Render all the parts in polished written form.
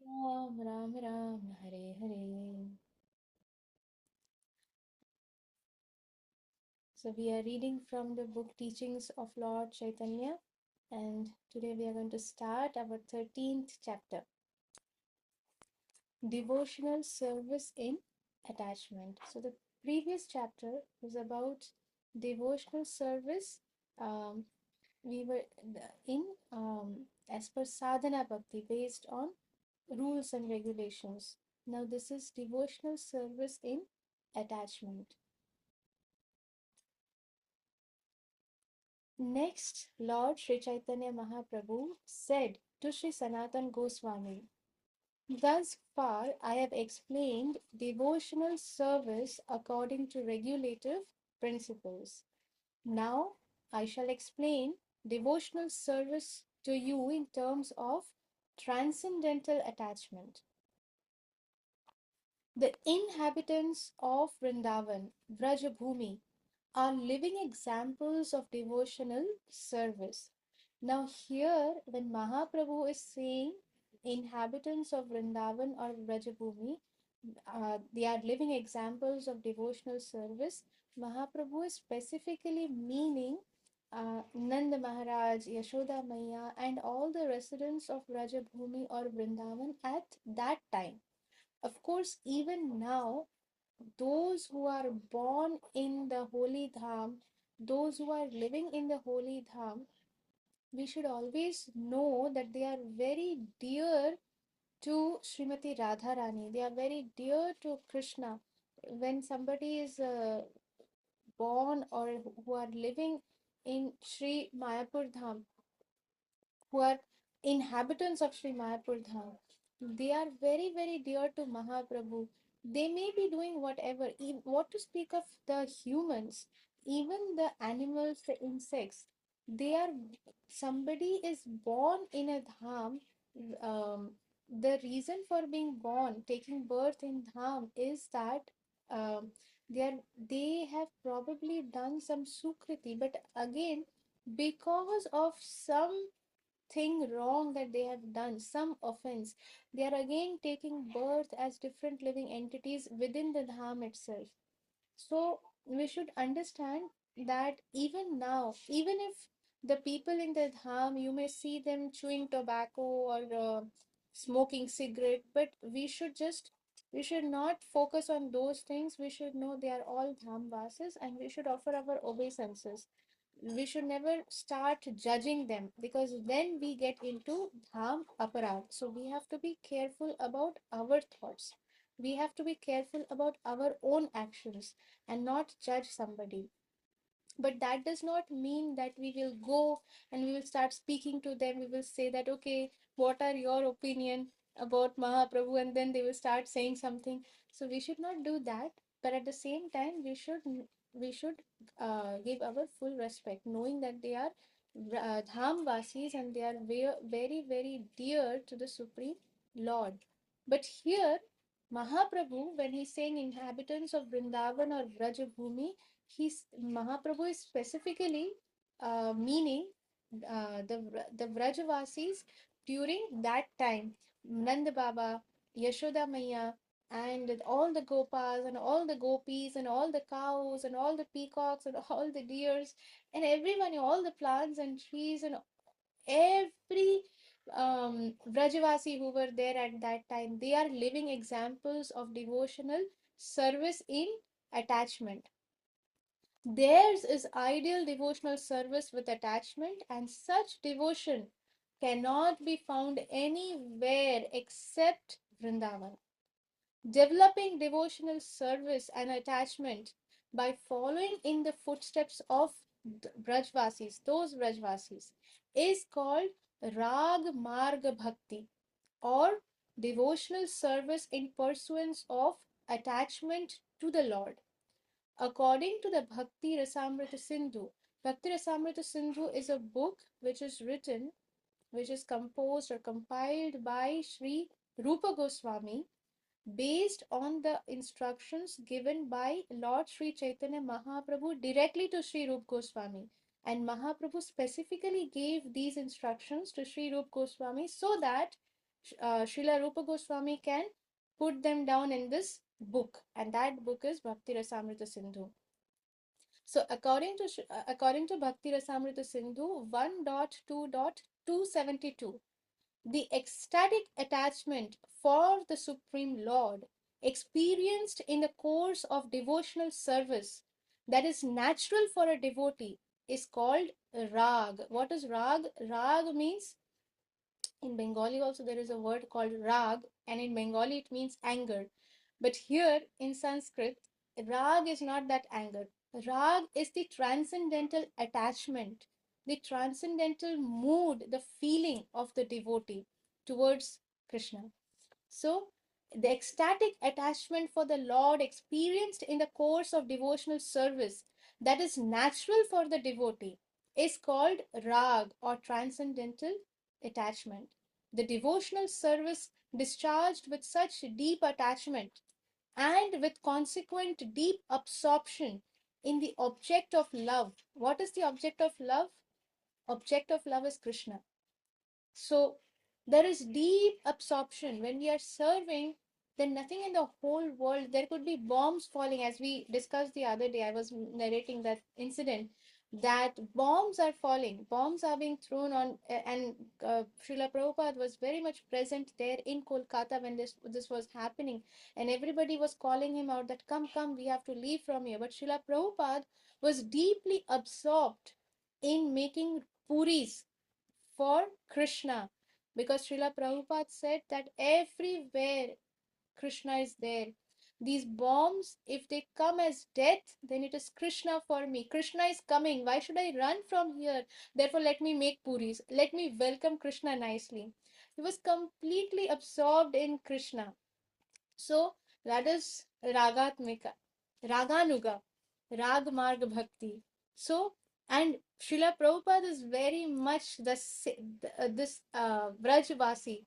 Ram Ram Ram Hare Hare. So we are reading from the book Teachings of Lord Chaitanya, and today we are going to start our 13th chapter, Devotional Service in Attachment. So the previous chapter was about devotional service. Um, we were in as per sadhana bhakti based on rules and regulations. Now this is devotional service in attachment. Next, Lord Sri Chaitanya Mahaprabhu said to Sri Sanatan Goswami, thus far I have explained devotional service according to regulative principles. Now I shall explain devotional service to you in terms of transcendental attachment. The inhabitants of Vrindavan, Vrajabhumi, are living examples of devotional service. Now, here, when Mahaprabhu is saying inhabitants of Vrindavan or Vrajabhumi, they are living examples of devotional service, Mahaprabhu is specifically meaning Nanda Maharaj, Yashoda Maya, and all the residents of Vrajabhumi or Vrindavan at that time. Of course, even now, those who are born in the holy dham, those who are living in the holy dham, we should always know that they are very dear to Srimati Radharani. They are very dear to Krishna. When somebody is born or who are living in Sri Mayapur Dham, who are inhabitants of Sri Mayapur Dham, they are very, very dear to Mahaprabhu. They may be doing whatever, what to speak of the humans, even the animals, the insects, they are, somebody is born in a dham. Um, the reason for being born, taking birth in dham is that um, they have probably done some sukriti, but again, because of some thing wrong that they have done, some offense, they are again taking birth as different living entities within the dham itself. So we should understand that even now, even if the people in the dham, you may see them chewing tobacco or smoking cigarette, but we should not focus on those things. We should know they are all dham vasis and we should offer our obeisances. We should never start judging them because then we get into dham aparad. So we have to be careful about our thoughts. We have to be careful about our own actions and not judge somebody. But that does not mean that we will go and we will start speaking to them. We will say that, okay, what are your opinion about Mahaprabhu? And then they will start saying something. So we should not do that. But at the same time, we should give our full respect, knowing that they are Dham Vasis and they are very, very dear to the Supreme Lord. But here, Mahaprabhu, when he's saying inhabitants of Vrindavan or Vrajabhumi, Mahaprabhu is specifically meaning the Vrajavasis during that time. Nanda Baba, Yashoda Maya, and all the Gopas and all the Gopis and all the cows and all the peacocks and all the deers and everyone, all the plants and trees and every Vrajavasi who were there at that time, they are living examples of devotional service in attachment. Theirs is ideal devotional service with attachment, and such devotion cannot be found anywhere except Vrindavan. Developing devotional service and attachment by following in the footsteps of Brajvasis, those Brajvasis, is called Rag Marga Bhakti or devotional service in pursuance of attachment to the Lord. According to the Bhakti Rasamrita Sindhu, Bhakti Rasamrita Sindhu is a book which is written, which is composed or compiled by Sri Rupa Goswami based on the instructions given by Lord Sri Chaitanya Mahaprabhu directly to Sri Rupa Goswami. And Mahaprabhu specifically gave these instructions to Sri Rupa Goswami so that Srila Rupa Goswami can put them down in this book, and that book is Bhakti Rasamrita Sindhu. So according to Bhakti Rasamrita Sindhu 1.2.272, the ecstatic attachment for the Supreme Lord experienced in the course of devotional service that is natural for a devotee is called rag. What is rag? Rag means, in Bengali also there is a word called rag, and in Bengali it means anger. But here in Sanskrit, rag is not that anger. Rag is the transcendental attachment, the transcendental mood, the feeling of the devotee towards Krishna. So, the ecstatic attachment for the Lord experienced in the course of devotional service that is natural for the devotee is called rag or transcendental attachment. The devotional service discharged with such deep attachment and with consequent deep absorption in the object of love. What is the object of love? Object of love is Krishna. So there is deep absorption. When we are serving, then nothing in the whole world, there could be bombs falling. As we discussed the other day, I was narrating that incident, that bombs are falling, bombs are being thrown on, and Srila Prabhupada was very much present there in Kolkata when this was happening, and everybody was calling him out that come, we have to leave from here. But Srila Prabhupada was deeply absorbed in making puris for Krishna, because Srila Prabhupada said that everywhere Krishna is there. These bombs, if they come as death, then it is Krishna for me. Krishna is coming. Why should I run from here? Therefore, let me make puris. Let me welcome Krishna nicely. He was completely absorbed in Krishna. So that is Ragatmika, Raganuga, Rag Marg Bhakti. So, and Srila Prabhupada is very much this Vrajvasi.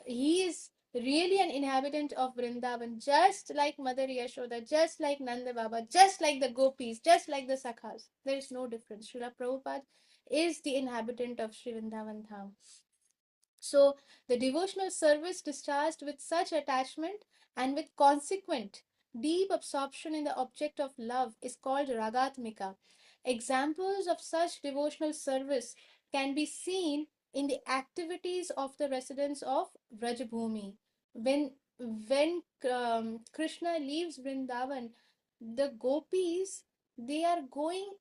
He is really an inhabitant of Vrindavan, just like Mother Yashoda, just like Nanda Baba, just like the gopis, just like the sakhas. There is no difference. Srila Prabhupada is the inhabitant of Sri Vrindavan Dham. So the devotional service discharged with such attachment and with consequent deep absorption in the object of love is called ragatmika. Examples of such devotional service can be seen in the activities of the residents of Vrajabhumi. When Krishna leaves Vrindavan, the gopis, they are going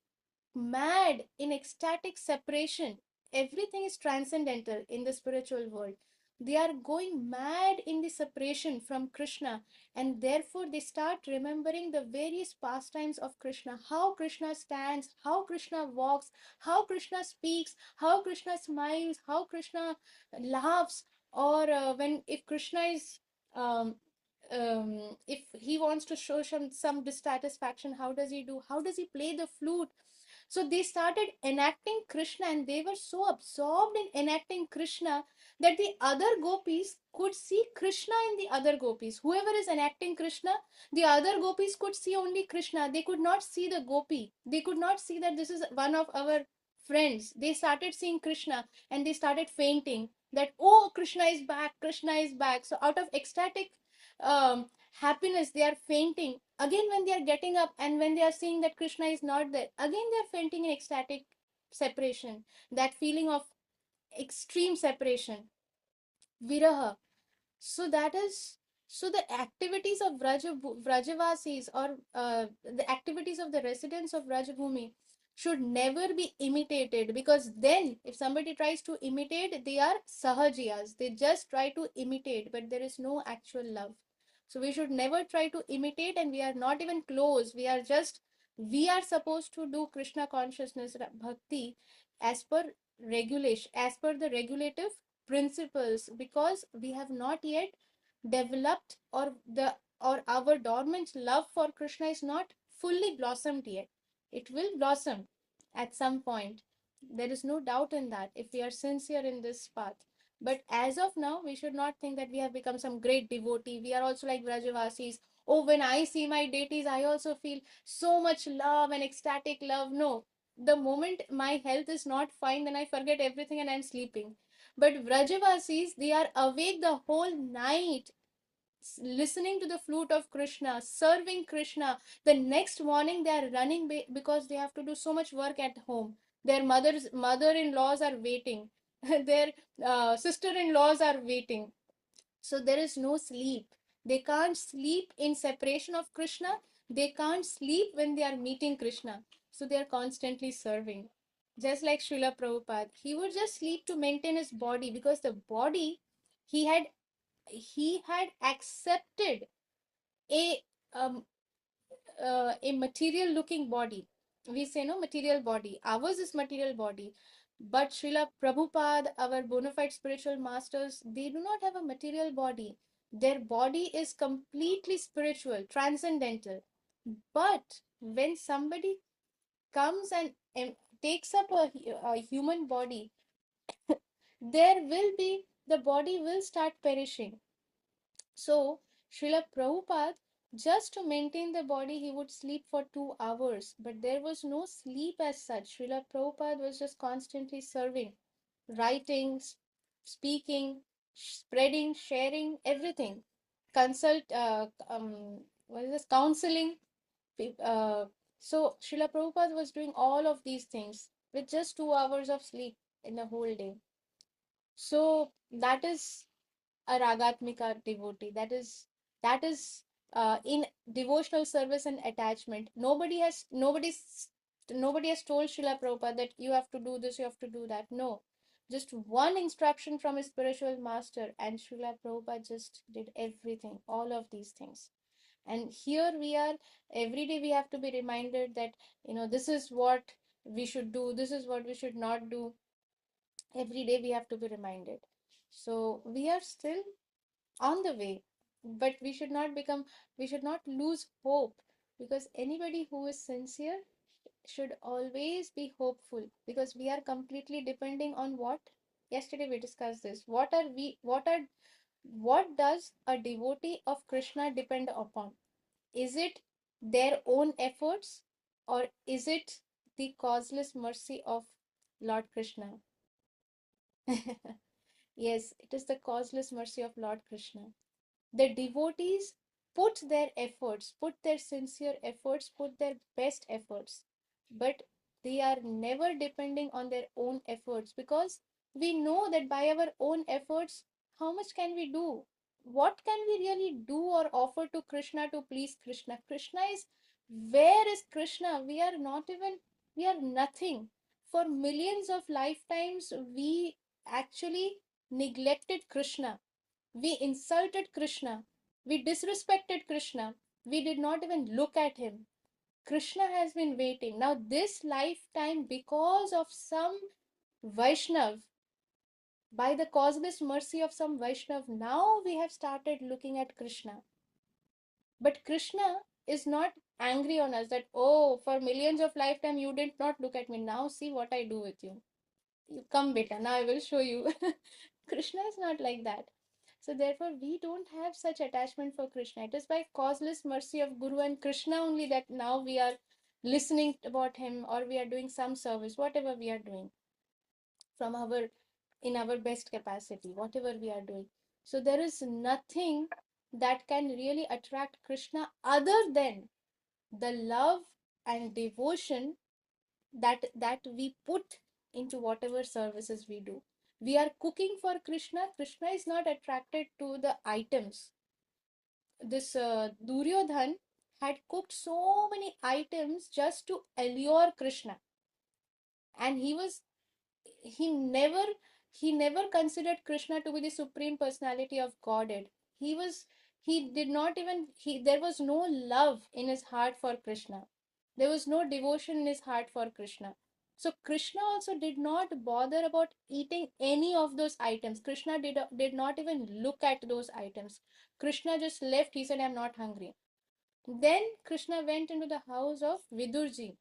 mad in ecstatic separation. Everything is transcendental in the spiritual world. They are going mad in the separation from Krishna, and therefore they start remembering the various pastimes of Krishna, how Krishna stands, how Krishna walks, how Krishna speaks, how Krishna smiles, how Krishna laughs, or when if Krishna is um, if he wants to show some dissatisfaction, how does he do? How does he play the flute? So they started enacting Krishna, and they were so absorbed in enacting Krishna that the other gopis could see Krishna in the other gopis. Whoever is enacting Krishna, the other gopis could see only Krishna. They could not see the gopi. They could not see that this is one of our friends. They started seeing Krishna and they started fainting that, oh, Krishna is back, Krishna is back. So out of ecstatic um, happiness, they are fainting. Again, when they are getting up and when they are seeing that Krishna is not there, again they are fainting in ecstatic separation. That feeling of extreme separation, viraha. So that is, so the activities of Vrajavasis, or the activities of the residents of Vrajabhumi should never be imitated, because then if somebody tries to imitate, they are sahajiyas. They just try to imitate, but there is no actual love. So we should never try to imitate, and we are not even close. We are supposed to do Krishna consciousness bhakti as per regulation, as per the regulative principles, because we have not yet developed, or our dormant love for Krishna is not fully blossomed yet. It will blossom at some point. There is no doubt in that if we are sincere in this path. But as of now, we should not think that we have become some great devotee. We are also like Vrajavasis. Oh, when I see my deities, I also feel so much love and ecstatic love. No, the moment my health is not fine, then I forget everything and I'm sleeping. But Vrajavasis, they are awake the whole night, listening to the flute of Krishna, serving Krishna. The next morning they are running because they have to do so much work at home. Their mother-in-laws are waiting. Their sister-in-laws are waiting. So there is no sleep. They can't sleep in separation of Krishna. They can't sleep when they are meeting Krishna. So they are constantly serving. Just like Srila Prabhupada, he would just sleep to maintain his body, because the body, he had he had accepted a um, a material looking body. We say no, material body. Ours is material body. But Srila Prabhupada, our bona fide spiritual masters, they do not have a material body. Their body is completely spiritual, transcendental. But when somebody comes and takes up a human body, there will be, the body will start perishing. So, Srila Prabhupada, just to maintain the body, he would sleep for 2 hours. But there was no sleep as such. Srila Prabhupada was just constantly serving, writing, speaking, spreading, sharing, everything. What is this? Counseling. Uh, so, Srila Prabhupada was doing all of these things with just 2 hours of sleep in the whole day. So, that is a ragatmika devotee. That is in devotional service and attachment. Nobody has told Srila Prabhupada that you have to do this, you have to do that. No, just one instruction from his spiritual master, and Srila Prabhupada just did everything, all of these things. And here we are, every day we have to be reminded that, this is what we should do, this is what we should not do. Every day we have to be reminded. So we are still on the way, but we should not lose hope, because anybody who is sincere should always be hopeful, because we are completely depending on what, yesterday we discussed this, what does a devotee of Krishna depend upon? Is it their own efforts, or is it the causeless mercy of Lord Krishna? Yes, it is the causeless mercy of Lord Krishna. The devotees put their efforts, put their sincere efforts, put their best efforts, but they are never depending on their own efforts, because we know that by our own efforts, how much can we do? What can we really do or offer to Krishna to please Krishna? Where is Krishna? We are not even, we are nothing. For millions of lifetimes, we actually neglected Krishna, we insulted Krishna. We disrespected Krishna. We did not even look at him. Krishna has been waiting. Now, this lifetime, because of some Vaishnav, by the causeless mercy of some Vaishnav, now we have started looking at Krishna. But Krishna is not angry on us that, oh, for millions of lifetime you did not look at me. Now see what I do with you. You come, beta. Now I will show you. Krishna is not like that. So therefore, we don't have such attachment for Krishna. It is by causeless mercy of Guru and Krishna only that now we are listening about him, or we are doing some service, whatever we are doing from our, in our best capacity, whatever we are doing. So there is nothing that can really attract Krishna other than the love and devotion that we put into whatever services we do. We are cooking for Krishna. Krishna is not attracted to the items. This Duryodhan had cooked so many items just to allure Krishna, and he never he never considered Krishna to be the supreme personality of Godhead. He was he did not even he there was no love in his heart for Krishna. There was no devotion in his heart for Krishna. So Krishna also did not bother about eating any of those items. Krishna did not even look at those items. Krishna just left. He said, I'm not hungry. Then Krishna went into the house of Vidurji,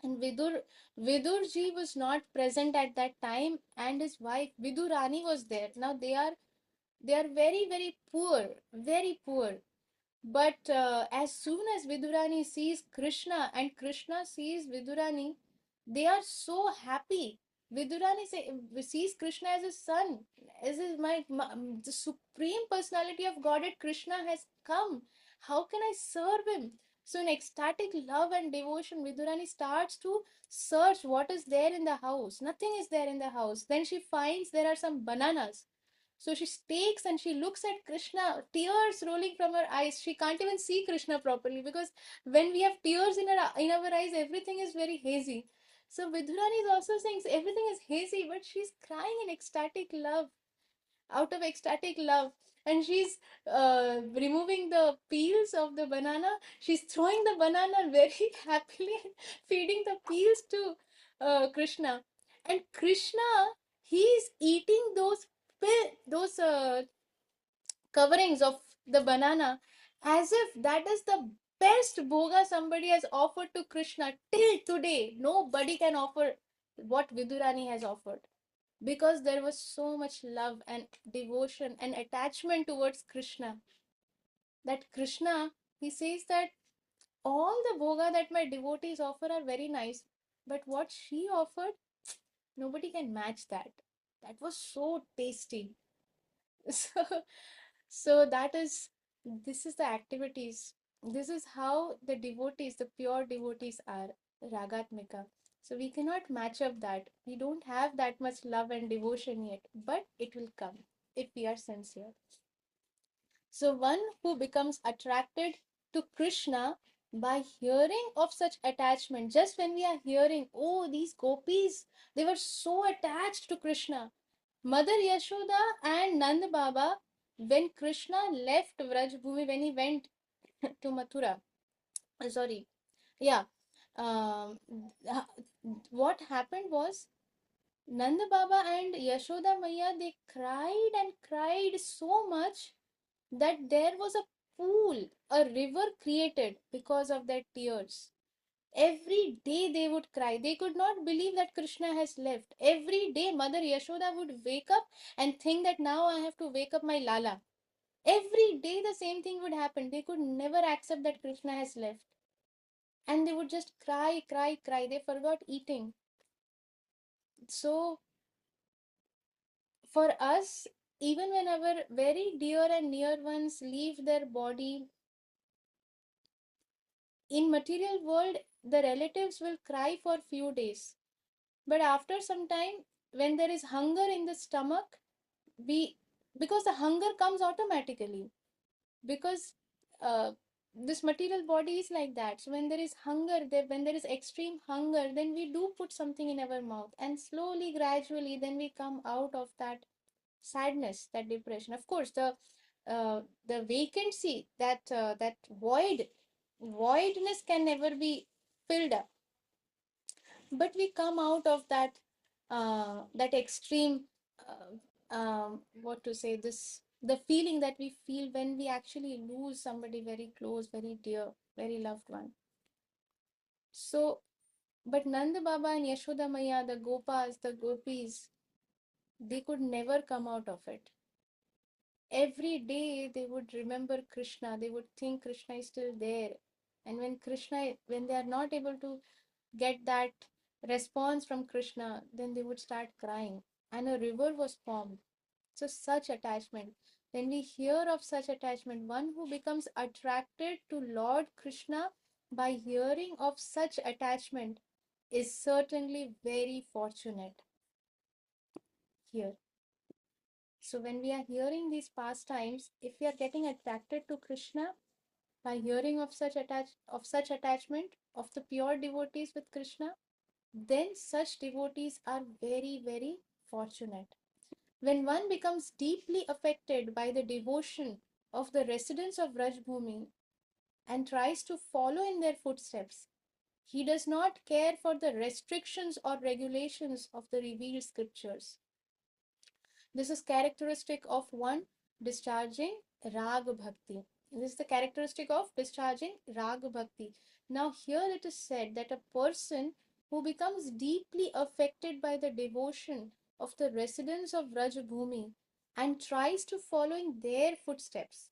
and Vidurji was not present at that time, and his wife Vidurani was there. Now they are very very poor, very poor. But as soon as Vidurani sees Krishna and Krishna sees Vidurani, they are so happy. Vidurani sees Krishna as a son, as the supreme personality of Godhead. Krishna has come. How can I serve him? So, in ecstatic love and devotion, Vidurani starts to search what is there in the house. Nothing is there in the house. Then she finds there are some bananas. So she takes and she looks at Krishna, tears rolling from her eyes. She can't even see Krishna properly because when we have tears in our eyes, everything is very hazy. So Vidurani is also saying everything is hazy, but she's crying in ecstatic love, out of ecstatic love. And she's removing the peels of the banana. She's throwing the banana very happily, feeding the peels to Krishna. And Krishna, he's eating those coverings of the banana as if that is the best bhoga somebody has offered to Krishna till today. Nobody can offer what Vidurani has offered because there was so much love and devotion and attachment towards Krishna that Krishna, he says that all the bhoga that my devotees offer are very nice, but what she offered, nobody can match that. That was so tasty. So, so this is the activities. This is how the devotees, the pure devotees are, Ragatmika. So we cannot match up that. We don't have that much love and devotion yet, but it will come if we are sincere. So one who becomes attracted to Krishna by hearing of such attachment, just when we are hearing, oh, these gopis, they were so attached to Krishna. Mother Yashoda and Nand Baba, when Krishna left Vrajbhumi, when he went to Mathura, sorry, yeah, um, what happened was Nand Baba and Yashoda Maya, they cried and cried so much that there was a pool, a river created because of their tears. Every day they would cry. They could not believe that Krishna has left. Every day, Mother Yashoda would wake up and think that now I have to wake up my Lala. Every day, the same thing would happen. They could never accept that Krishna has left. And they would just cry, cry, cry. They forgot eating. So, for us, even when our very dear and near ones leave their body, in material world, the relatives will cry for few days. But after some time, when there is hunger in the stomach, we because the hunger comes automatically because uh, this material body is like that. So when there is hunger, when there is extreme hunger, then we do put something in our mouth, and slowly, gradually, then we come out of that sadness, that depression. Of course, the vacancy, that voidness can never be filled up, but we come out of that extreme what to say, this the feeling that we feel when we actually lose somebody very close, very dear, very loved one. So but Nanda Baba and Yashoda Maya, the Gopas, the Gopis, they could never come out of it. Every day they would remember Krishna, they would think Krishna is still there. And when they are not able to get that response from Krishna, then they would start crying. And a river was formed. So, such attachment. When we hear of such attachment, one who becomes attracted to Lord Krishna by hearing of such attachment is certainly very fortunate here. So, when we are hearing these pastimes, if we are getting attracted to Krishna by hearing of such attachment of the pure devotees with Krishna, then such devotees are very, very fortunate. When one becomes deeply affected by the devotion of the residents of Rajbhumi and tries to follow in their footsteps, he does not care for the restrictions or regulations of the revealed scriptures. This is characteristic of one discharging Rag Bhakti. This is the characteristic of discharging Rag Bhakti. Now, here it is said that a person who becomes deeply affected by the devotion of the residents of Rajbhumi and tries to follow in their footsteps,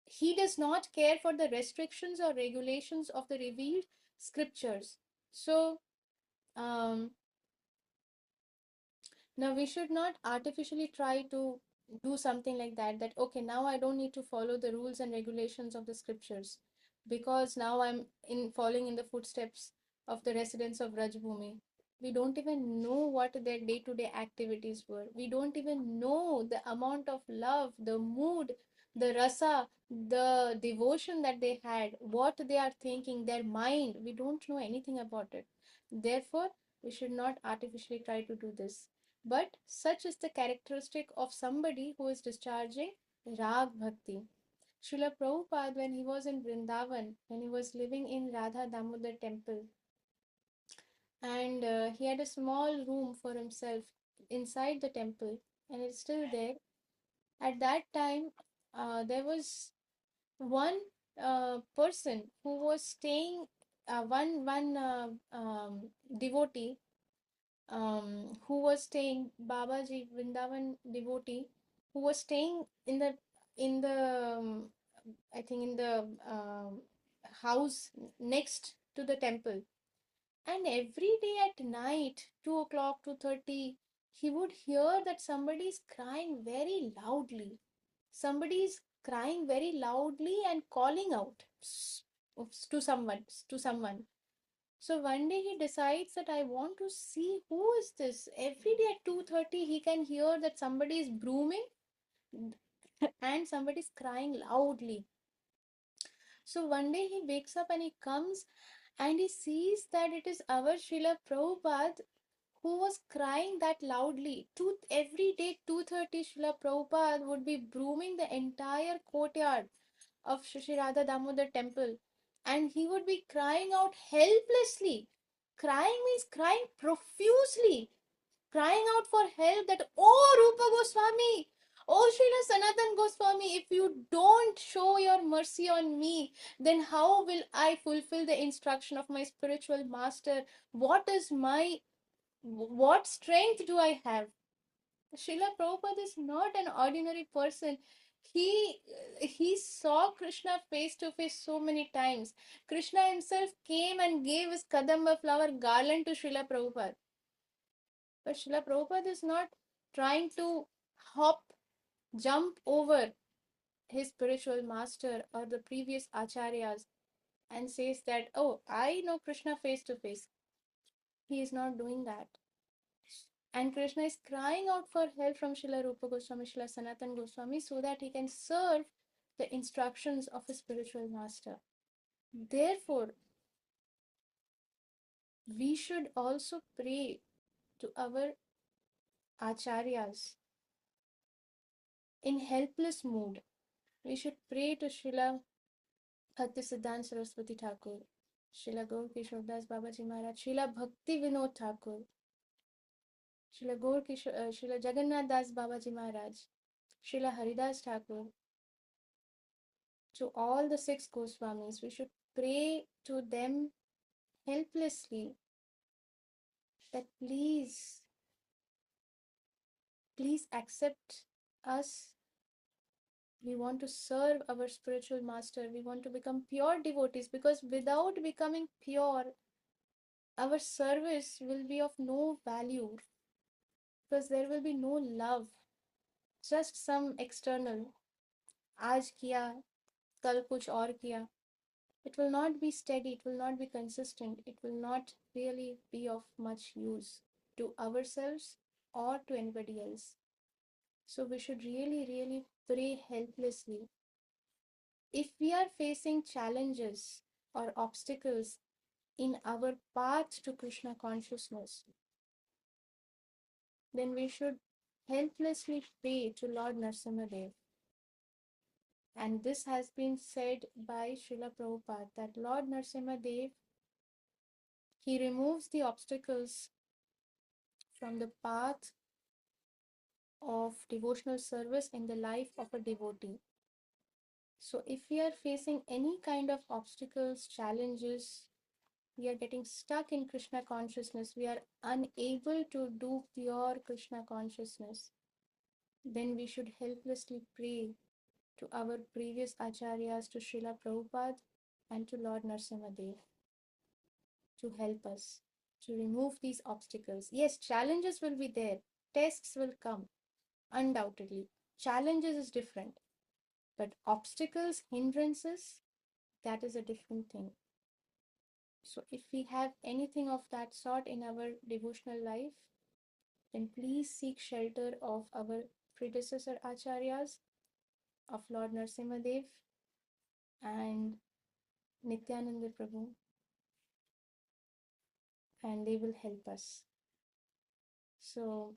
he does not care for the restrictions or regulations of the revealed scriptures. So, um, Now, we should not artificially try to do something like that, that, okay, now I don't need to follow the rules and regulations of the scriptures because now I'm in following in the footsteps of the residents of Rajbhumi. We don't even know what their day-to-day activities were. We don't even know the amount of love, the mood, the rasa, the devotion that they had, what they are thinking, their mind. We don't know anything about it. Therefore, we should not artificially try to do this. But such is the characteristic of somebody who is discharging Rag Bhakti. Srila Prabhupada, when he was in Vrindavan, when he was living in Radha Damodar temple, and he had a small room for himself inside the temple, and it's still there. At that time, there was one person who was staying, one devotee who was staying, Babaji Vrindavan devotee, who was staying in the I think in the house next to the temple. And every day at night, 2 o'clock, 2:30, he would hear that somebody is crying very loudly. Somebody is crying very loudly and calling out to someone. So one day he decides that I want to see who is this. Every day at 2:30 he can hear that somebody is brooming and somebody is crying loudly. So one day he wakes up and he comes and he sees that it is our Srila Prabhupada who was crying that loudly. Every day 2:30 Srila Prabhupada would be brooming the entire courtyard of Shri Radha Damodar temple, and he would be crying out helplessly. Crying means crying profusely, crying out for help that, oh Rupa Goswami, oh Srila Sanatan Goswami, if you don't show your mercy on me, then how will I fulfill the instruction of my spiritual master? What strength do I have? Srila Prabhupada is not an ordinary person. He he saw Krishna face to face so many times. Krishna himself came and gave his Kadamba flower garland to Srila Prabhupada. But Srila Prabhupada is not trying to hop, jump over his spiritual master or the previous acharyas and says that, oh, I know Krishna face to face. He is not doing that. And Krishna is crying out for help from Srila Rupa Goswami, Srila Sanatan Goswami, so that he can serve the instructions of his spiritual master. Therefore, we should also pray to our acharyas in helpless mood. We should pray to Srila Bhaktisiddhanta Saraswati Thakur, Srila Gaur Kishore Das Babaji Maharaj, Srila Bhakti Vinod Thakur, Srila Jagannath Das Babaji Maharaj, Srila Haridas Thakur, to all the six Goswamis. We should pray to them helplessly that please accept us. We want to serve our spiritual master. We want to become pure devotees, because without becoming pure, our service will be of no value, because there will be no love, just some external. आज किया, कल कुछ और किया. It will not be steady, it will not be consistent, it will not really be of much use to ourselves or to anybody else. So we should really, really pray helplessly. If we are facing challenges or obstacles in our path to Krishna consciousness, then we should helplessly pray to Lord Narasimhadev. And this has been said by Srila Prabhupada, that Lord Narasimhadev, he removes the obstacles from the path of devotional service in the life of a devotee. So if we are facing any kind of obstacles, challenges, we are getting stuck in Krishna consciousness, we are unable to do pure Krishna consciousness, then we should helplessly pray to our previous acharyas, to Srila Prabhupada and to Lord Narasimhadev, to help us to remove these obstacles. Yes, challenges will be there. Tests will come, undoubtedly. Challenges is different. But obstacles, hindrances, that is a different thing. So if we have anything of that sort in our devotional life, then please seek shelter of our predecessor acharyas, of Lord Narasimhadev and Nityananda Prabhu, and they will help us. So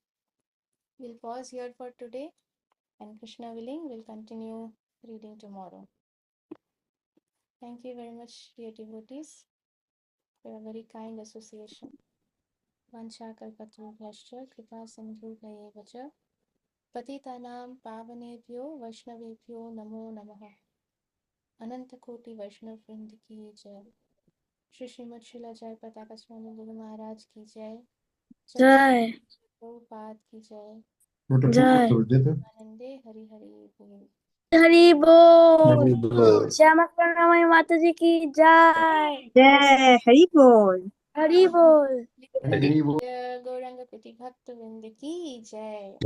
we'll pause here for today, and Krishna willing, we'll continue reading tomorrow. Thank you very much, dear devotees, for a very kind association. Vanchakalpatarubhyascha kripa sindhubhayeva cha पतितानां पावनेभ्यो वैष्णवेभ्यो नमो नमः। अनंत कोटि वैष्णव वृंद की जय। श्री श्रीमद शिला जय पताका स्वामी गुरु महाराज की जय। जय प्रभुपाद की जय। जय आनंदे हरि हरि बोल। हरि बोल। श्यामा करुणामयी माता जी की जय। जय हरि बोल। हरि बोल। गौरांग प्रति भक्त वृंद की जय।